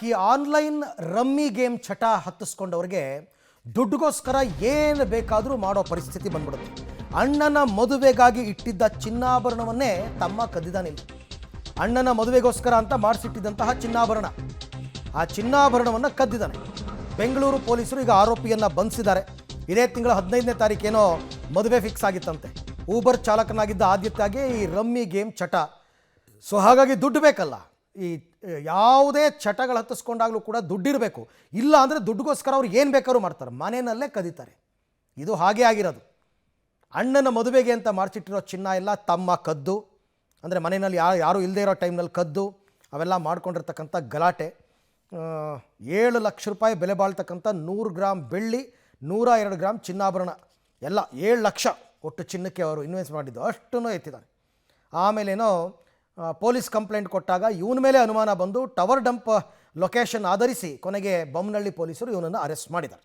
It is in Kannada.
ಈ ಆನ್ಲೈನ್ ರಮ್ಮಿ ಗೇಮ್ ಚಟ ಹತ್ತಿಸ್ಕೊಂಡವ್ರಿಗೆ ದುಡ್ಡುಗೋಸ್ಕರ ಏನು ಬೇಕಾದರೂ ಮಾಡೋ ಪರಿಸ್ಥಿತಿ ಬಂದ್ಬಿಡುತ್ತೆ. ಅಣ್ಣನ ಮದುವೆಗಾಗಿ ಇಟ್ಟಿದ್ದ ಚಿನ್ನಾಭರಣವನ್ನೇ ತಮ್ಮ ಕದ್ದಿದ್ದಾನಿಲ್ಲ. ಅಣ್ಣನ ಮದುವೆಗೋಸ್ಕರ ಅಂತ ಮಾಡಿಸಿಟ್ಟಿದ್ದಂತಹ ಚಿನ್ನಾಭರಣ, ಆ ಚಿನ್ನಾಭರಣವನ್ನು ಕದ್ದಿದ್ದಾನೆ. ಬೆಂಗಳೂರು ಪೊಲೀಸರು ಈಗ ಆರೋಪಿಯನ್ನು ಬಂಧಿಸಿದ್ದಾರೆ. ಇದೇ ತಿಂಗಳ 15ನೇ ತಾರೀಕೇನೋ ಮದುವೆ ಫಿಕ್ಸ್ ಆಗಿತ್ತಂತೆ. ಊಬರ್ ಚಾಲಕನಾಗಿದ್ದ ಆದ್ಯತೆಯಾಗಿ ಈ ರಮ್ಮಿ ಗೇಮ್ ಚಟ. ಸೊ ಹಾಗಾಗಿ ದುಡ್ಡು ಬೇಕಲ್ಲ, ಈ ಯಾವುದೇ ಚಟಗಳು ಹತ್ತಿಸ್ಕೊಂಡಾಗಲೂ ಕೂಡ ದುಡ್ಡಿರಬೇಕು. ಇಲ್ಲ ಅಂದರೆ ದುಡ್ಡುಗೋಸ್ಕರ ಅವ್ರು ಏನು ಬೇಕಾದ್ರೂ ಮಾಡ್ತಾರೆ, ಮನೆಯಲ್ಲೇ ಕದೀತಾರೆ. ಇದು ಹಾಗೇ ಆಗಿರೋದು. ಅಣ್ಣನ ಮದುವೆಗೆ ಅಂತ ಮಾಡಿಸಿಟ್ಟಿರೋ ಚಿನ್ನ ಎಲ್ಲ ತಮ್ಮ ಕದ್ದು, ಅಂದರೆ ಮನೆಯಲ್ಲಿ ಯಾರೂ ಇಲ್ಲದೇ ಇರೋ ಟೈಮ್ನಲ್ಲಿ ಕದ್ದು ಅವೆಲ್ಲ ಮಾಡ್ಕೊಂಡಿರ್ತಕ್ಕಂಥ ಗಲಾಟೆ. 7 ಲಕ್ಷ ರೂಪಾಯಿ ಬೆಲೆ ಬಾಳ್ತಕ್ಕಂಥ 100 ಗ್ರಾಮ್ ಬೆಳ್ಳಿ, 102 ಗ್ರಾಮ್ ಚಿನ್ನಾಭರಣ ಎಲ್ಲ 7 ಲಕ್ಷ ಒಟ್ಟು ಚಿನ್ನಕ್ಕೆ ಅವರು ಇನ್ವೆಸ್ಟ್ ಮಾಡಿದ್ದು, ಅಷ್ಟನ್ನು ಎತ್ತಿದ್ದಾರೆ. ಆಮೇಲೇನೋ ಪೊಲೀಸ್ ಕಂಪ್ಲೇಂಟ್ ಕೊಟ್ಟಾಗ ಇವನ ಮೇಲೆ ಅನುಮಾನ ಬಂದು ಟವರ್ ಡಂಪ್ ಲೊಕೇಶನ್ ಆಧರಿಸಿ ಕೊನೆಗೆ ಬೊಮ್ಮನಹಳ್ಳಿ ಪೊಲೀಸರು ಇವನನ್ನು ಅರೆಸ್ಟ್ ಮಾಡಿದ್ದಾರೆ.